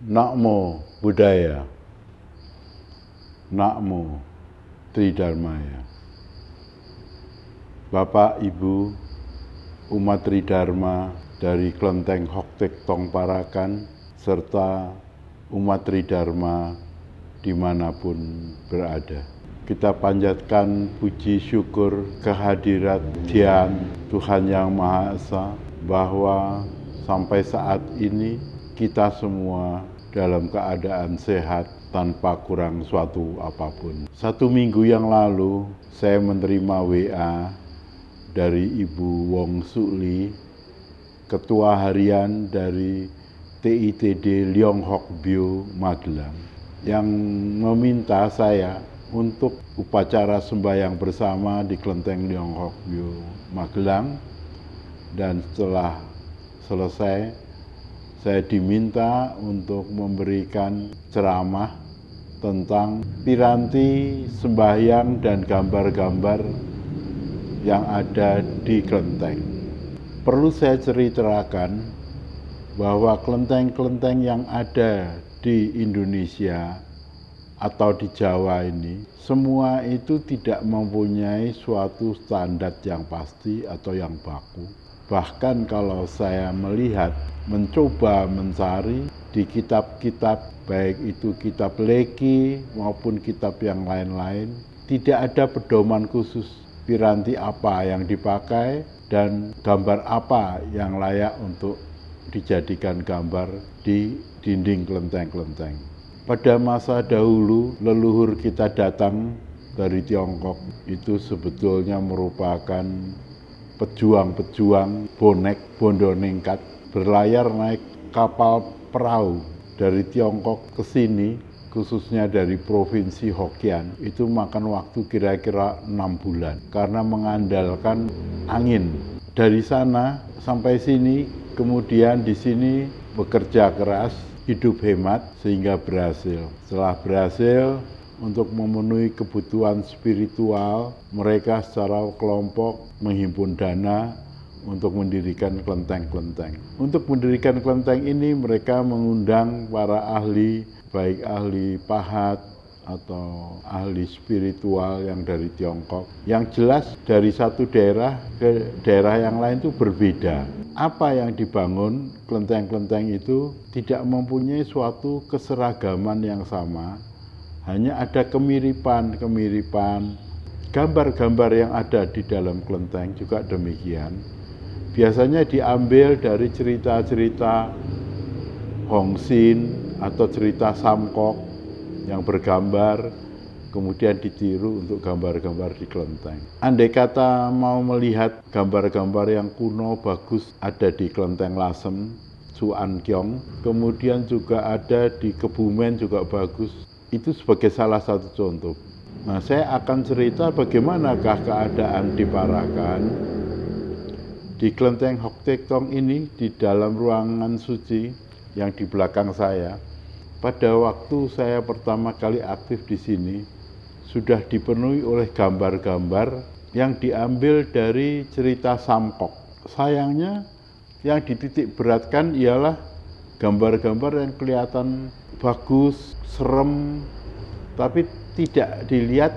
Namo Buddhaya, Namo Tridharmaya. Bapak, Ibu, umat Tridharma dari Klenteng Hoktek Tong Parakan, serta umat Tridharma dimanapun berada. Kita panjatkan puji syukur kehadirat Dian Tuhan Yang Maha Esa, bahwa sampai saat ini kita semua dalam keadaan sehat tanpa kurang suatu apapun. 1 minggu yang lalu saya menerima WA dari Ibu Wong Sukli, Ketua Harian dari TITD Leong Hok Bio Magelang, yang meminta saya untuk upacara sembahyang bersama di Klenteng Leong Hok Bio Magelang. Dan setelah selesai, saya diminta untuk memberikan ceramah tentang piranti sembahyang dan gambar-gambar yang ada di kelenteng. Perlu saya ceritakan bahwa kelenteng-kelenteng yang ada di Indonesia atau di Jawa ini, semua itu tidak mempunyai suatu standar yang pasti atau yang baku. Bahkan kalau saya melihat, mencoba mencari di kitab-kitab, baik itu kitab Leki maupun kitab yang lain-lain, tidak ada pedoman khusus piranti apa yang dipakai dan gambar apa yang layak untuk dijadikan gambar di dinding kelenteng-kelenteng. Pada masa dahulu, leluhur kita datang dari Tiongkok itu sebetulnya merupakan pejuang-pejuang bonek bondo ningkat, berlayar naik kapal perahu dari Tiongkok ke sini, khususnya dari Provinsi Hokkien, itu makan waktu kira-kira 6 bulan karena mengandalkan angin. Dari sana sampai sini, kemudian di sini bekerja keras, hidup hemat sehingga berhasil. Setelah berhasil, untuk memenuhi kebutuhan spiritual, mereka secara kelompok menghimpun dana untuk mendirikan kelenteng-kelenteng. Untuk mendirikan kelenteng ini, mereka mengundang para ahli, baik ahli pahat atau ahli spiritual yang dari Tiongkok. Yang jelas dari satu daerah ke daerah yang lain itu berbeda. Apa yang dibangun kelenteng-kelenteng itu tidak mempunyai suatu keseragaman yang sama. Hanya ada kemiripan-kemiripan. Gambar-gambar yang ada di dalam kelenteng juga demikian. Biasanya diambil dari cerita-cerita Hongsin atau cerita Samkok yang bergambar, kemudian ditiru untuk gambar-gambar di kelenteng. Andai kata mau melihat gambar-gambar yang kuno bagus ada di Klenteng Lasem, Suan Kiong, kemudian juga ada di Kebumen juga bagus. Itu sebagai salah satu contoh. Nah, saya akan cerita bagaimanakah keadaan di Parakan. Di Klenteng Hoktek Tong ini, di dalam ruangan suci yang di belakang saya, pada waktu saya pertama kali aktif di sini, sudah dipenuhi oleh gambar-gambar yang diambil dari cerita Samkok. Sayangnya, yang dititik beratkan ialah gambar-gambar yang kelihatan bagus, serem, tapi tidak dilihat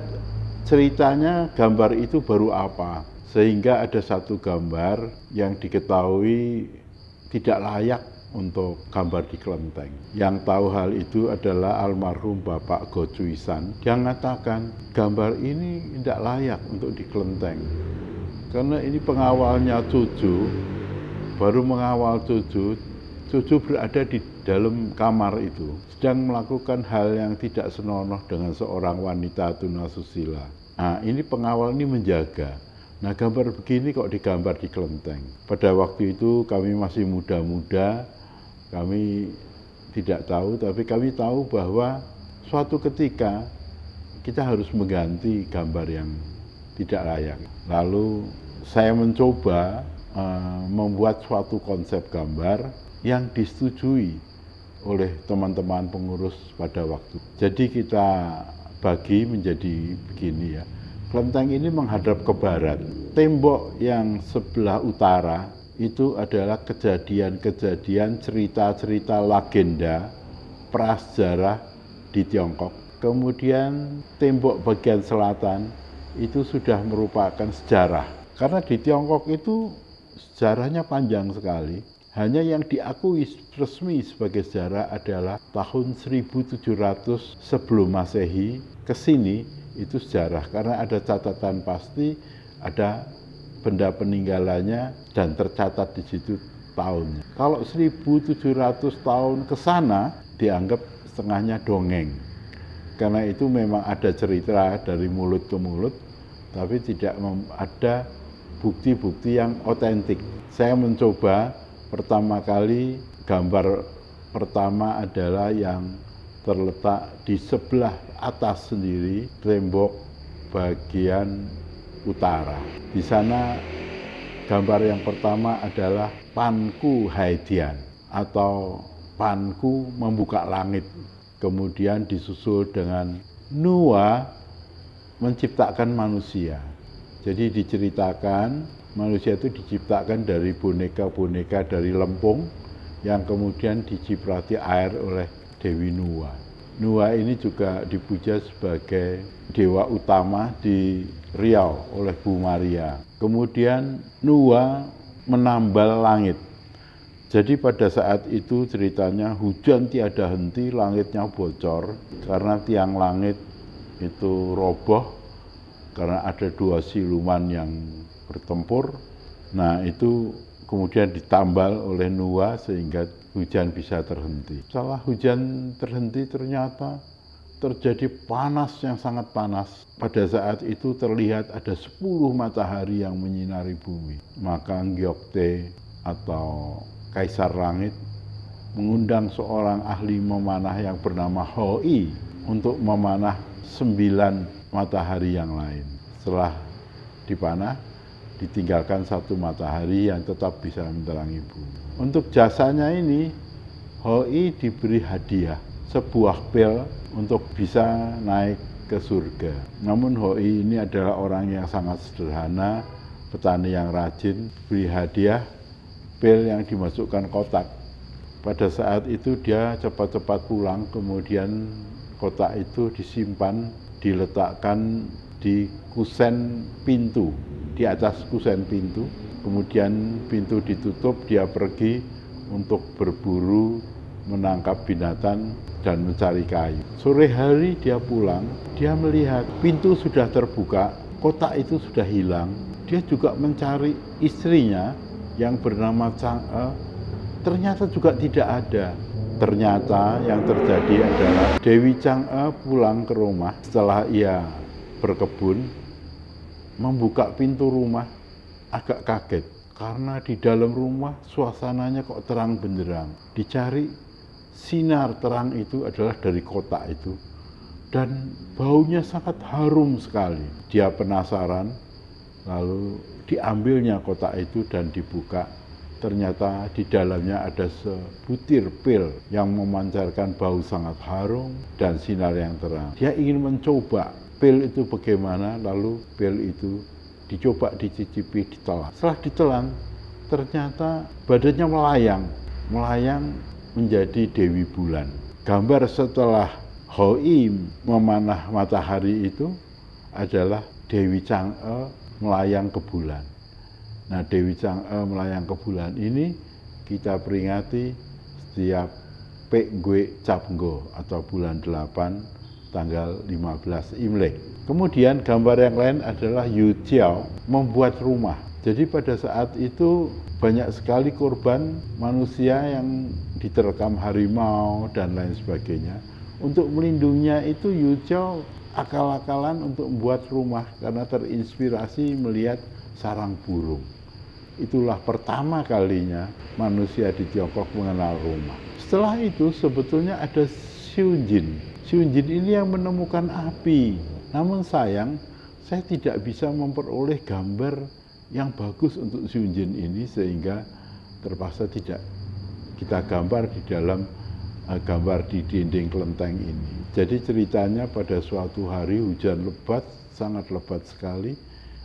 ceritanya gambar itu baru apa. Sehingga ada satu gambar yang diketahui tidak layak untuk gambar di kelenteng. Yang tahu hal itu adalah almarhum Bapak Go Cui San. Dia mengatakan gambar ini tidak layak untuk di kelenteng. Karena ini pengawalnya Cucu, baru mengawal Cucu berada di dalam kamar itu, sedang melakukan hal yang tidak senonoh dengan seorang wanita tunasusila. Nah, ini pengawal ini menjaga. Nah, gambar begini kok digambar di kelenteng. Pada waktu itu kami masih muda-muda, kami tidak tahu, tapi kami tahu bahwa suatu ketika kita harus mengganti gambar yang tidak layak. Lalu saya mencoba membuat suatu konsep gambar yang disetujui oleh teman-teman pengurus pada waktu. Jadi kita bagi menjadi begini ya. Kelenteng ini menghadap ke barat. Tembok yang sebelah utara itu adalah kejadian-kejadian cerita-cerita legenda prasejarah di Tiongkok. Kemudian tembok bagian selatan itu sudah merupakan sejarah. Karena di Tiongkok itu sejarahnya panjang sekali. Hanya yang diakui resmi sebagai sejarah adalah tahun 1700 sebelum Masehi ke sini itu sejarah. Karena ada catatan pasti, ada benda peninggalannya dan tercatat di situ tahunnya. Kalau 1700 tahun ke sana dianggap setengahnya dongeng. Karena itu memang ada cerita dari mulut ke mulut, tapi tidak ada bukti-bukti yang otentik. Saya mencoba pertama kali, gambar pertama adalah yang terletak di sebelah atas sendiri, tembok bagian utara. Di sana gambar yang pertama adalah Panku Haidian atau Panku membuka langit. Kemudian disusul dengan Nuwa menciptakan manusia. Jadi diceritakan manusia itu diciptakan dari boneka-boneka dari lempung yang kemudian diciprati air oleh Dewi Nuwa. Nuwa ini juga dipuja sebagai dewa utama di Riau oleh Bu Maria. Kemudian Nuwa menambal langit. Jadi pada saat itu ceritanya hujan tiada henti, langitnya bocor karena tiang langit itu roboh karena ada dua siluman yang bertempur. Nah itu kemudian ditambal oleh Nuwa sehingga hujan bisa terhenti. Setelah hujan terhenti ternyata terjadi panas yang sangat panas. Pada saat itu terlihat ada 10 matahari yang menyinari bumi. Maka Gyokte atau Kaisar Langit mengundang seorang ahli memanah yang bernama Hoi untuk memanah 9 matahari yang lain. Setelah dipanah, ditinggalkan 1 matahari yang tetap bisa menerangi bumi. Untuk jasanya ini, Hoi diberi hadiah, sebuah pel untuk bisa naik ke surga. Namun Hoi ini adalah orang yang sangat sederhana, petani yang rajin, beri hadiah pel yang dimasukkan kotak. Pada saat itu dia cepat-cepat pulang, kemudian kotak itu disimpan, diletakkan di kusen pintu, di atas kusen pintu. Kemudian pintu ditutup, dia pergi untuk berburu, menangkap binatang dan mencari kayu. Sore hari dia pulang, dia melihat pintu sudah terbuka, kotak itu sudah hilang. Dia juga mencari istrinya yang bernama Chang'e, ternyata juga tidak ada. Ternyata yang terjadi adalah Dewi Chang'e pulang ke rumah setelah ia berkebun, membuka pintu rumah, agak kaget karena di dalam rumah suasananya kok terang benderang. Dicari, sinar terang itu adalah dari kotak itu dan baunya sangat harum sekali. Dia penasaran, lalu diambilnya kotak itu dan dibuka. Ternyata di dalamnya ada sebutir pil yang memancarkan bau sangat harum dan sinar yang terang. Dia ingin mencoba pil itu bagaimana, lalu pil itu dicoba dicicipi, ditelan. Setelah ditelan, ternyata badannya melayang menjadi Dewi Bulan. Gambar setelah Hoi memanah matahari itu adalah Dewi Chang'e melayang ke bulan. Nah, Dewi Chang'e melayang ke bulan ini kita peringati setiap Pek Gwe Cap Ngo atau bulan 8 tanggal 15 Imlek. Kemudian gambar yang lain adalah Yu Jiao membuat rumah. Jadi pada saat itu banyak sekali korban manusia yang diterkam harimau dan lain sebagainya. Untuk melindunginya itu Yu Jiao akal-akalan untuk membuat rumah karena terinspirasi melihat sarang burung. Itulah pertama kalinya manusia di Tiongkok mengenal rumah. Setelah itu sebetulnya ada Xiunjin. Xiunjin ini yang menemukan api. Namun sayang, saya tidak bisa memperoleh gambar yang bagus untuk Xiunjin ini sehingga terpaksa tidak kita gambar di dalam gambar di dinding kelenteng ini. Jadi ceritanya pada suatu hari hujan lebat, sangat lebat sekali,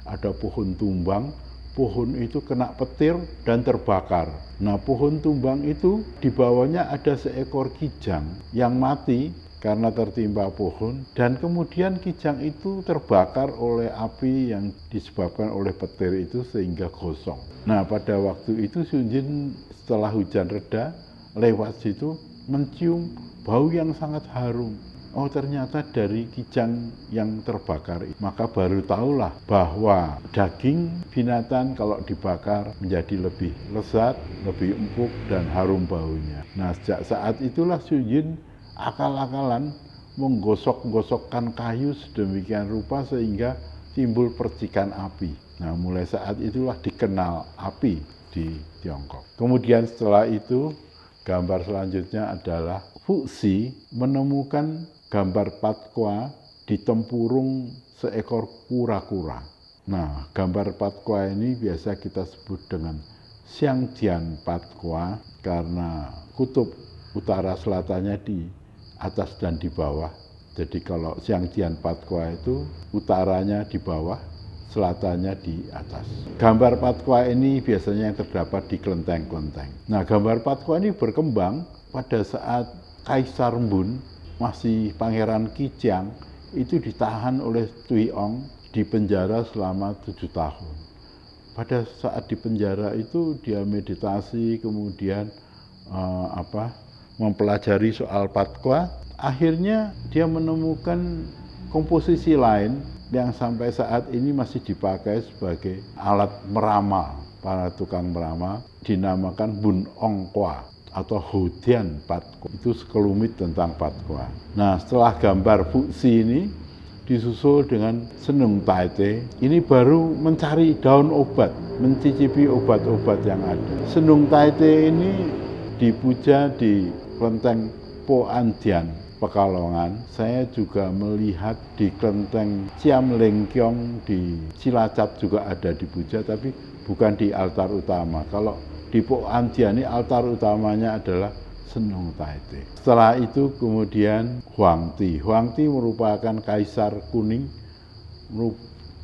ada pohon tumbang, pohon itu kena petir dan terbakar. Nah, pohon tumbang itu di bawahnya ada seekor kijang yang mati karena tertimpa pohon, dan kemudian kijang itu terbakar oleh api yang disebabkan oleh petir itu sehingga gosong. Nah, pada waktu itu Sun Jin setelah hujan reda lewat situ mencium bau yang sangat harum. Oh, ternyata dari kijang yang terbakar. Maka baru tahulah bahwa daging binatang kalau dibakar menjadi lebih lezat, lebih empuk dan harum baunya. Nah, sejak saat itulah Sun Jin akal-akalan menggosok-gosokkan kayu sedemikian rupa sehingga timbul percikan api. Nah, mulai saat itulah dikenal api di Tiongkok. Kemudian setelah itu gambar selanjutnya adalah Fuxi menemukan gambar Patkoa di tempurung seekor kura-kura. Nah, gambar Patkoa ini biasa kita sebut dengan Xiangjian Patkoa karena kutub utara selatannya di atas dan di bawah. Jadi kalau Xiangjian Patkoa itu utaranya di bawah, selatannya di atas. Gambar Patkoa ini biasanya yang terdapat di kelenteng-kelenteng. Nah, gambar Patkoa ini berkembang pada saat Kaisar Mbun, masih Pangeran Kijang, itu ditahan oleh Tui Ong di penjara selama 7 tahun. Pada saat di penjara itu dia meditasi, kemudian mempelajari soal Patkoa. Akhirnya dia menemukan komposisi lain yang sampai saat ini masih dipakai sebagai alat meramal para tukang meramal, dinamakan Bun Ong Kwa atau Hodian Patkoa. Itu sekelumit tentang Patkoa. Nah, setelah gambar Fuxi ini disusul dengan Senung Taite, ini baru mencari daun obat, mencicipi obat-obat yang ada. Senung Taite ini dipuja di kelenteng Po An Dian, Pekalongan. Saya juga melihat di kelenteng Ciam Leng Kiong di Cilacap juga ada dipuja, tapi bukan di altar utama. Kalau di Po An Dian ini altar utamanya adalah Senung Taite. Setelah itu kemudian Huangti. Huangti merupakan kaisar kuning,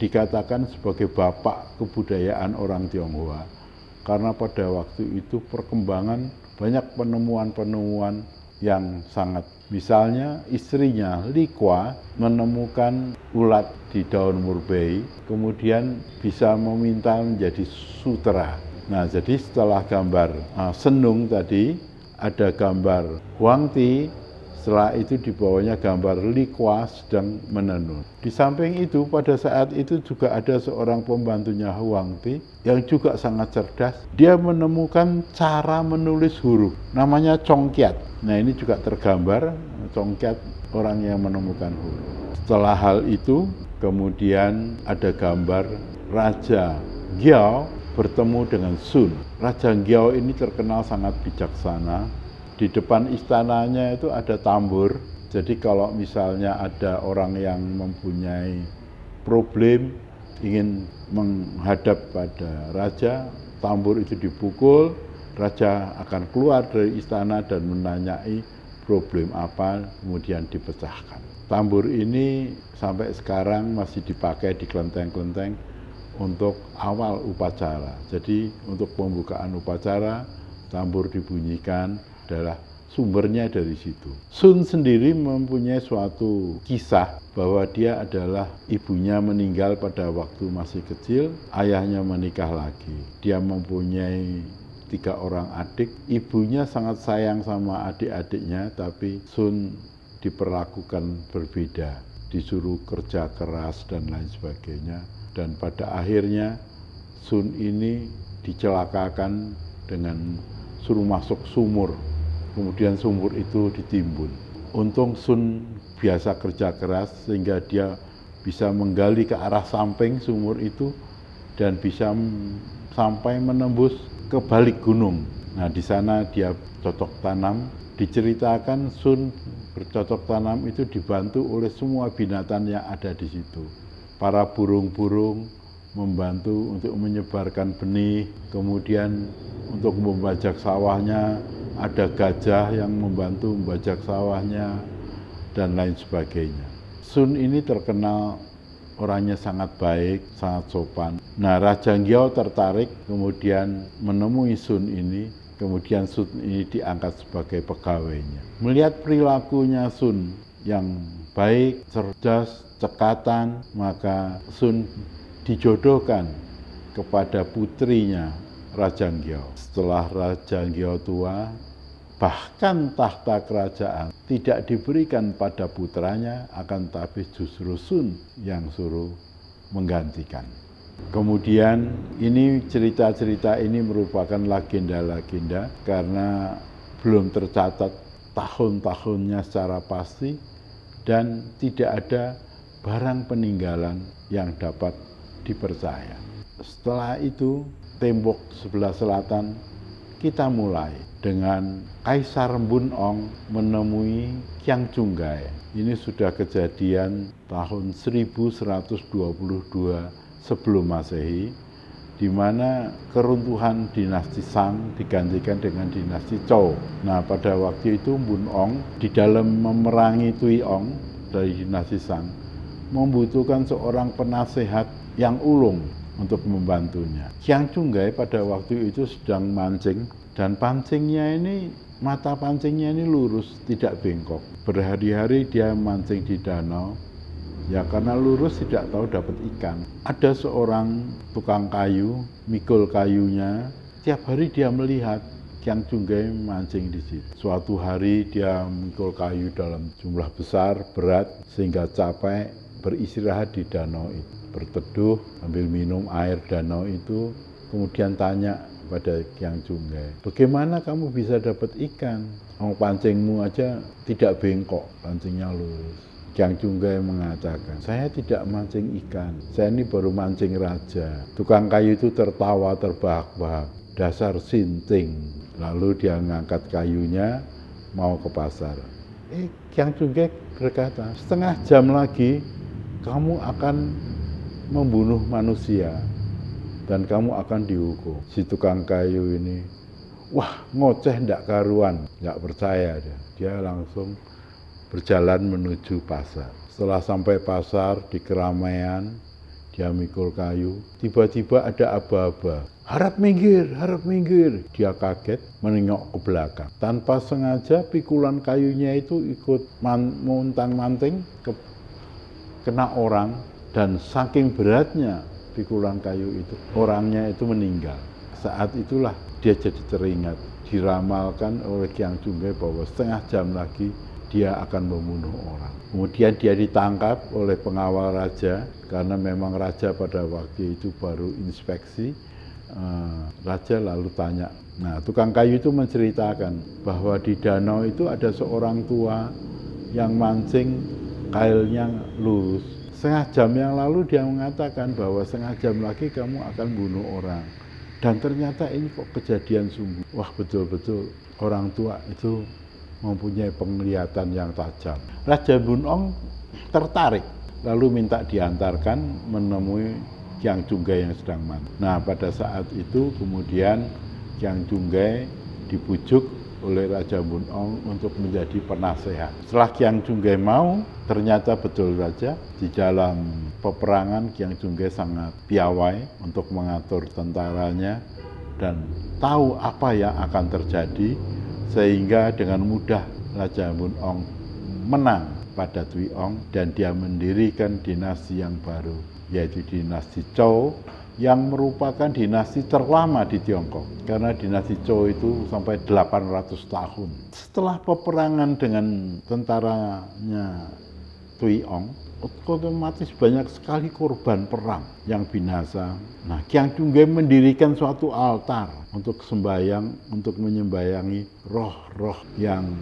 dikatakan sebagai bapak kebudayaan orang Tionghoa. Karena pada waktu itu perkembangan banyak penemuan-penemuan yang sangat. Misalnya istrinya Li Kwa menemukan ulat di daun murbei, kemudian bisa meminta menjadi sutera. Nah, jadi setelah gambar Senung tadi, ada gambar Huangti, setelah itu di bawahnya gambar Li Kwa sedang menenun. Di samping itu, pada saat itu juga ada seorang pembantunya Huangti yang juga sangat cerdas. Dia menemukan cara menulis huruf, namanya Congkiat. Nah, ini juga tergambar, Congkiat orang yang menemukan huruf. Setelah hal itu, kemudian ada gambar Raja Giao bertemu dengan Sun. Raja Giao ini terkenal sangat bijaksana. Di depan istananya itu ada tambur. Jadi kalau misalnya ada orang yang mempunyai problem, ingin menghadap pada raja, tambur itu dipukul, raja akan keluar dari istana dan menanyai problem apa, kemudian dipecahkan. Tambur ini sampai sekarang masih dipakai di kelenteng-kelenteng untuk awal upacara. Jadi untuk pembukaan upacara, tambur dibunyikan adalah sumbernya dari situ. Sun sendiri mempunyai suatu kisah bahwa dia adalah ibunya meninggal pada waktu masih kecil, ayahnya menikah lagi. Dia mempunyai 3 orang adik, ibunya sangat sayang sama adik-adiknya, tapi Sun diperlakukan berbeda, disuruh kerja keras dan lain sebagainya. Dan pada akhirnya Sun ini dicelakakan dengan suruh masuk sumur, kemudian sumur itu ditimbun. Untung Sun biasa kerja keras sehingga dia bisa menggali ke arah samping sumur itu dan bisa sampai menembus ke balik gunung. Nah, di sana dia cocok tanam. Diceritakan Sun bercocok tanam itu dibantu oleh semua binatang yang ada di situ. Para burung-burung membantu untuk menyebarkan benih, kemudian untuk membajak sawahnya, ada gajah yang membantu membajak sawahnya, dan lain sebagainya. Sun ini terkenal orangnya sangat baik, sangat sopan. Nah, Raja Nggyo tertarik kemudian menemui Sun ini, kemudian Sun ini diangkat sebagai pegawainya. Melihat perilakunya Sun yang baik, cerdas, cekatan, maka Sun dijodohkan kepada putrinya Raja Nggyo. Setelah Raja Nggyo tua, bahkan tahta kerajaan tidak diberikan pada putranya, akan tapi justru Sun yang suruh menggantikan. Kemudian ini cerita-cerita ini merupakan legenda-legenda karena belum tercatat tahun-tahunnya secara pasti dan tidak ada barang peninggalan yang dapat dipercaya. Setelah itu, tembok sebelah selatan kita mulai dengan Kaisar Bun Ong menemui Kyang Chunggai. Ini sudah kejadian tahun 1122 sebelum Masehi, di mana keruntuhan dinasti Shang digantikan dengan dinasti Zhou. Nah, pada waktu itu Bun Ong di dalam memerangi Tui Ong dari dinasti Shang membutuhkan seorang penasehat yang ulung untuk membantunya. Kyang Chunggai pada waktu itu sedang mancing, dan pancingnya ini, mata pancingnya ini lurus, tidak bengkok. Berhari-hari dia mancing di danau, ya karena lurus tidak tahu dapat ikan. Ada seorang tukang kayu, mikul kayunya, tiap hari dia melihat Kyang Chunggai mancing di situ. Suatu hari dia mikul kayu dalam jumlah besar, berat, sehingga capek, beristirahat di danau itu. Berteduh, ambil minum air danau itu, kemudian tanya pada Kyang Chunggai, bagaimana kamu bisa dapat ikan? Pancingmu aja tidak bengkok, pancingnya lurus. Kyang Chunggai mengatakan, saya tidak mancing ikan, saya ini baru mancing raja. Tukang kayu itu tertawa terbahak-bahak, dasar sinting. Lalu dia mengangkat kayunya, mau ke pasar. Kyang Chunggai berkata, setengah jam lagi kamu akan membunuh manusia dan kamu akan dihukum. Si tukang kayu ini, wah ngoceh ndak karuan, nggak percaya dia. Dia langsung berjalan menuju pasar. Setelah sampai pasar di keramaian, dia mikul kayu, tiba-tiba ada aba-aba. Harap minggir, harap minggir. Dia kaget menengok ke belakang. Tanpa sengaja pikulan kayunya itu ikut montang-manting kena orang, dan saking beratnya pikulan kayu itu, orangnya itu meninggal. Saat itulah dia jadi teringat, diramalkan oleh Kyang Chunggai bahwa setengah jam lagi dia akan membunuh orang. Kemudian dia ditangkap oleh pengawal raja, karena memang raja pada waktu itu baru inspeksi. Raja lalu tanya, nah tukang kayu itu menceritakan bahwa di danau itu ada seorang tua yang mancing kailnya lurus. Setengah jam yang lalu dia mengatakan bahwa setengah jam lagi kamu akan bunuh orang. Dan ternyata ini kok kejadian sungguh. Wah, betul-betul orang tua itu mempunyai penglihatan yang tajam. Raja Bun Ong tertarik, lalu minta diantarkan menemui Kyang Chunggai yang sedang mandi. Nah, pada saat itu kemudian Kyang Chunggai dibujuk oleh Raja Bun Ong untuk menjadi penasehat. Setelah Kyang Chunggai mau, ternyata betul saja di dalam peperangan Kyang Chunggai sangat piawai untuk mengatur tentaranya dan tahu apa yang akan terjadi, sehingga dengan mudah Raja Bun Ong menang pada Tui Ong dan dia mendirikan dinasti yang baru, yaitu dinasti Zhou, yang merupakan dinasti terlama di Tiongkok, karena dinasti Zhou itu sampai 800 tahun. Setelah peperangan dengan tentaranya Tui Ong, otomatis banyak sekali korban perang yang binasa. Nah, Kyang Chunggai mendirikan suatu altar untuk sembahyang, untuk menyembayangi roh-roh yang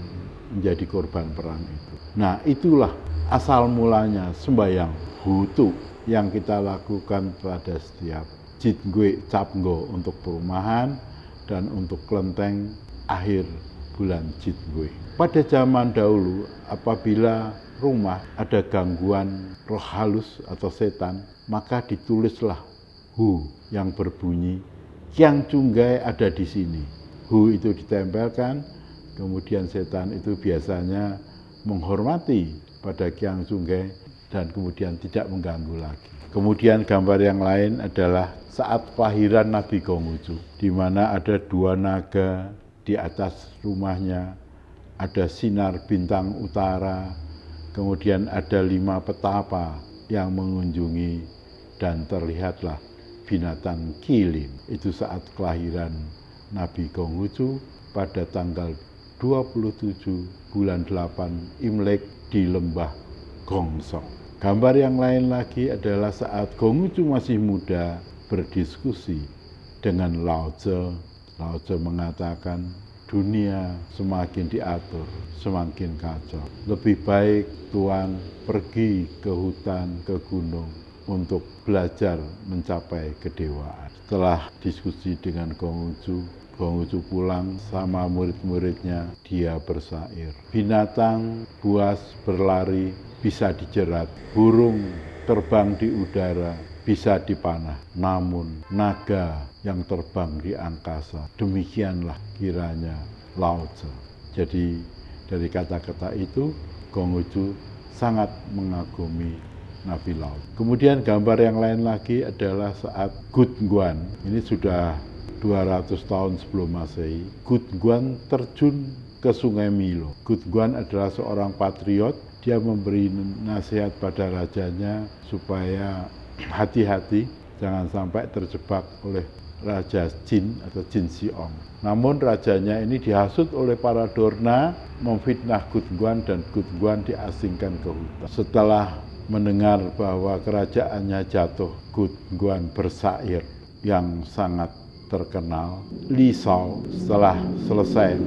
menjadi korban perang itu. Nah, itulah asal mulanya sembahyang Hutu yang kita lakukan pada setiap Jitgwe Capnggo untuk perumahan dan untuk kelenteng akhir bulan Jitgwe. Pada zaman dahulu, apabila rumah ada gangguan roh halus atau setan, maka ditulislah Hu yang berbunyi Kyang Chunggai ada di sini. Hu itu ditempelkan, kemudian setan itu biasanya menghormati pada Kyang Chunggai dan kemudian tidak mengganggu lagi. Kemudian gambar yang lain adalah saat kelahiran Nabi Konghucu, di mana ada 2 naga di atas rumahnya, ada sinar bintang utara, kemudian ada 5 petapa yang mengunjungi, dan terlihatlah binatang kilin. Itu saat kelahiran Nabi Konghucu pada tanggal 27 bulan 8 Imlek di lembah Gongsong. Gambar yang lain lagi adalah saat Konghucu masih muda berdiskusi dengan Lao Tse. Lao Tse mengatakan dunia semakin diatur, semakin kacau. Lebih baik Tuan pergi ke hutan, ke gunung untuk belajar mencapai kedewaan. Setelah diskusi dengan Konghucu pulang sama murid-muridnya, dia bersair. Binatang buas berlari bisa dijerat, burung terbang di udara bisa dipanah, namun naga yang terbang di angkasa, demikianlah kiranya Lao Tse. Jadi dari kata-kata itu, Konghucu sangat mengagumi Nabi Lao. Kemudian gambar yang lain lagi adalah saat Gutguan, ini sudah 200 tahun sebelum Masehi, Gutguan terjun ke Sungai Milo. Gutguan adalah seorang patriot, dia memberi nasihat pada rajanya supaya hati-hati, jangan sampai terjebak oleh Raja Jin atau Jin Xiong. Namun rajanya ini dihasut oleh para Dorna, memfitnah Gutguan, dan Gutguan diasingkan ke hutan. Setelah mendengar bahwa kerajaannya jatuh, Gutguan bersair yang sangat terkenal. Li Shao setelah selesai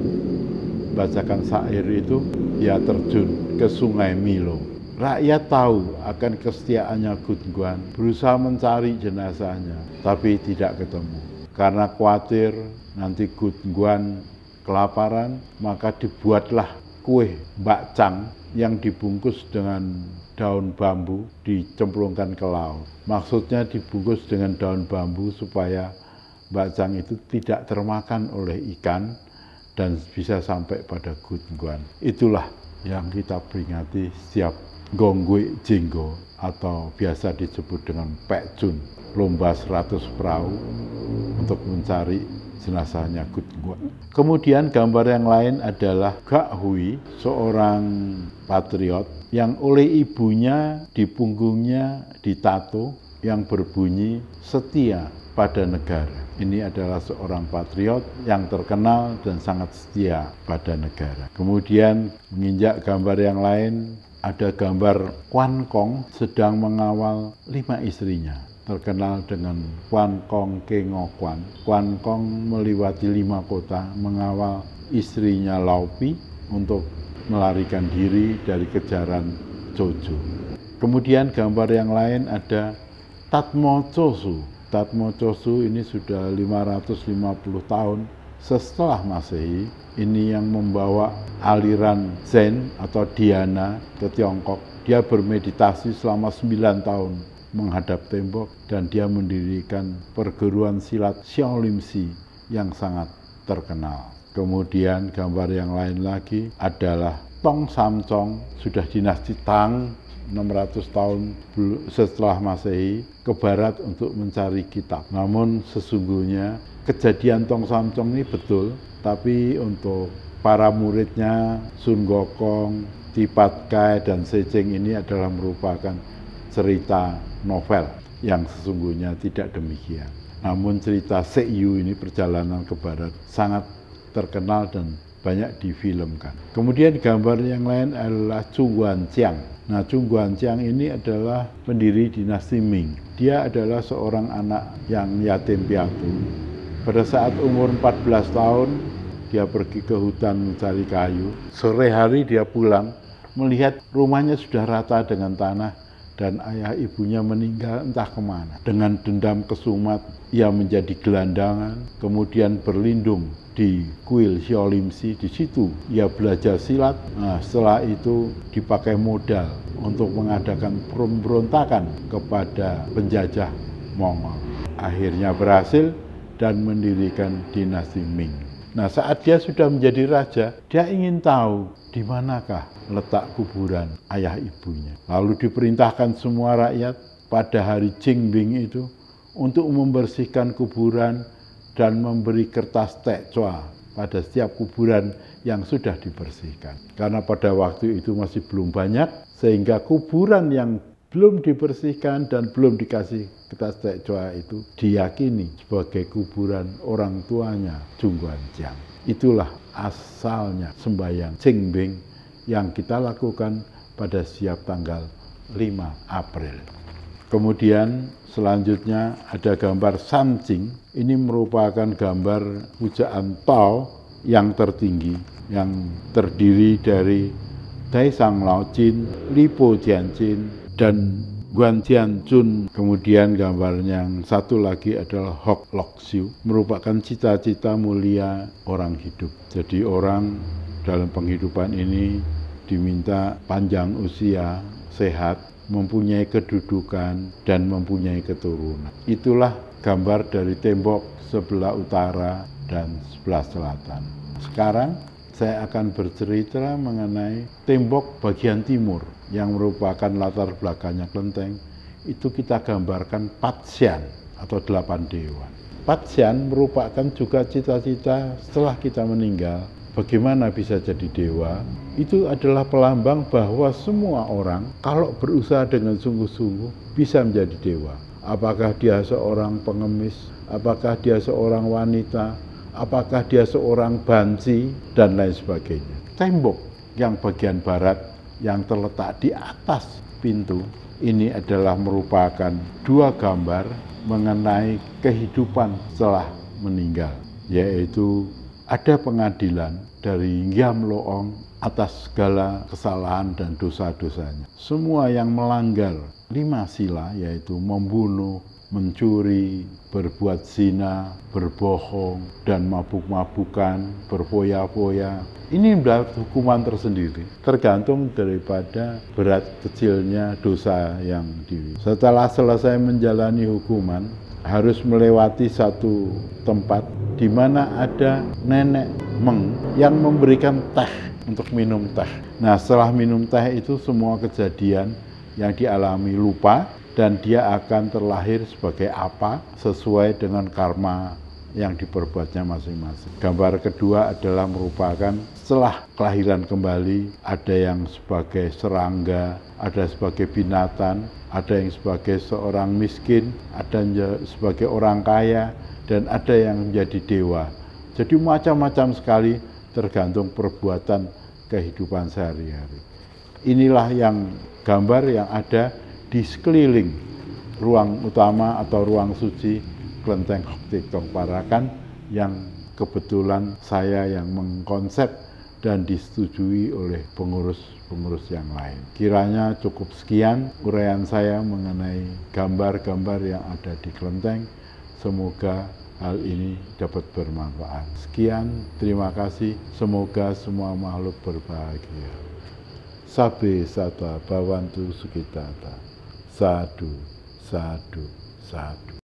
bacakan syair itu, dia terjun ke Sungai Milo. Rakyat tahu akan kesetiaannya Gutguan, berusaha mencari jenazahnya, tapi tidak ketemu. Karena khawatir nanti Gutguan kelaparan, maka dibuatlah kue bakcang yang dibungkus dengan daun bambu, dicemplungkan ke laut. Maksudnya dibungkus dengan daun bambu supaya bakcang itu tidak termakan oleh ikan dan bisa sampai pada Gutguan. Itulah yang kita peringati setiap Gongguek Jinggo atau biasa disebut dengan Pek Chun, lomba 100 perahu untuk mencari jenazahnya Gutguan. Kemudian gambar yang lain adalah Gak Hui, seorang patriot yang oleh ibunya di punggungnya ditato yang berbunyi setia pada negara. Ini adalah seorang patriot yang terkenal dan sangat setia pada negara. Kemudian menginjak gambar yang lain, ada gambar Quan Kong sedang mengawal 5 istrinya. Terkenal dengan Quan Kong Ke Ngo Quan. Quan Kong melewati 5 kota mengawal istrinya Lao Pi untuk melarikan diri dari kejaran Jojo. Kemudian gambar yang lain ada Tatmo Chosu. Tatmo Chosu ini sudah 550 tahun setelah Masehi. Ini yang membawa aliran Zen atau Dhyana ke Tiongkok. Dia bermeditasi selama 9 tahun menghadap tembok, dan dia mendirikan perguruan silat Shaolin Si yang sangat terkenal. Kemudian gambar yang lain lagi adalah Tong Sam Chong, sudah dinasti Tang 600 tahun setelah Masehi ke barat untuk mencari kitab. Namun sesungguhnya kejadian Tong Sam Chong ini betul, tapi untuk para muridnya Sun Gokong, Tipat Kai, dan Seceng ini adalah merupakan cerita novel yang sesungguhnya tidak demikian. Namun cerita Seiyu ini, perjalanan ke barat, sangat terkenal dan banyak difilmkan. Kemudian gambar yang lain adalah Chu Guangqiang. Nah, Chu Guangqiang ini adalah pendiri dinasti Ming. Dia adalah seorang anak yang yatim piatu. Pada saat umur 14 tahun, dia pergi ke hutan mencari kayu. Sore hari dia pulang, melihat rumahnya sudah rata dengan tanah dan ayah ibunya meninggal entah kemana. Dengan dendam kesumat, ia menjadi gelandangan, kemudian berlindung di kuil Shaolin Si. Di situ ia belajar silat. Nah, setelah itu dipakai modal untuk mengadakan pemberontakan kepada penjajah Mongol. Akhirnya berhasil dan mendirikan dinasti Ming. Nah, saat dia sudah menjadi raja, dia ingin tahu di manakah letak kuburan ayah ibunya. Lalu diperintahkan semua rakyat pada hari Jingbing itu untuk membersihkan kuburan dan memberi kertas tekcwa pada setiap kuburan yang sudah dibersihkan. Karena pada waktu itu masih belum banyak, sehingga kuburan yang belum dibersihkan dan belum dikasih kertas tekcwa itu diyakini sebagai kuburan orang tuanya Zhong Guanjiang. Itulah asalnya sembahyang Jingbing yang kita lakukan pada setiap tanggal 5 April. Kemudian selanjutnya ada gambar Sanjing. Ini merupakan gambar pujaan Tao yang tertinggi, yang terdiri dari Dai Sang Lao Jin, Li Po Jian Jin, dan Guan Jian Jun. Kemudian gambar yang satu lagi adalah Hok Lok Siu, merupakan cita-cita mulia orang hidup. Jadi orang dalam penghidupan ini diminta panjang usia, sehat, mempunyai kedudukan, dan mempunyai keturunan. Itulah gambar dari tembok sebelah utara dan sebelah selatan. Sekarang saya akan bercerita mengenai tembok bagian timur yang merupakan latar belakangnya kelenteng. Itu kita gambarkan Patsyan atau 8 dewa. Patsyan merupakan juga cita-cita setelah kita meninggal. Bagaimana bisa jadi dewa? Itu adalah pelambang bahwa semua orang kalau berusaha dengan sungguh-sungguh bisa menjadi dewa. Apakah dia seorang pengemis, apakah dia seorang wanita, apakah dia seorang banci, dan lain sebagainya. Tembok yang bagian barat yang terletak di atas pintu ini adalah merupakan dua gambar mengenai kehidupan setelah meninggal, yaitu ada pengadilan dari Ngiam Loong atas segala kesalahan dan dosa-dosanya. Semua yang melanggar 5 sila, yaitu membunuh, mencuri, berbuat zina, berbohong, dan mabuk-mabukan, berfoya-foya. Ini mendapat hukuman tersendiri, tergantung daripada berat kecilnya dosa yang Setelah selesai menjalani hukuman, harus melewati satu tempat di mana ada nenek Meng yang memberikan teh untuk minum teh. Nah, setelah minum teh itu semua kejadian yang dialami lupa dan dia akan terlahir sebagai apa sesuai dengan karma yang diperbuatnya masing-masing. Gambar kedua adalah merupakan setelah kelahiran kembali, ada yang sebagai serangga, ada sebagai binatang, ada yang sebagai seorang miskin, ada yang sebagai orang kaya, dan ada yang menjadi dewa. Jadi macam-macam sekali tergantung perbuatan kehidupan sehari-hari. Inilah yang gambar yang ada di sekeliling ruang utama atau ruang suci Kelenteng Hok Tik Tok Parakan yang kebetulan saya yang mengkonsep dan disetujui oleh pengurus-pengurus yang lain. Kiranya cukup sekian uraian saya mengenai gambar-gambar yang ada di kelenteng. Semoga hal ini dapat bermanfaat. Sekian, terima kasih. Semoga semua makhluk berbahagia. Sabe sata bawantu sukitata. Sadu, sadu, sadu.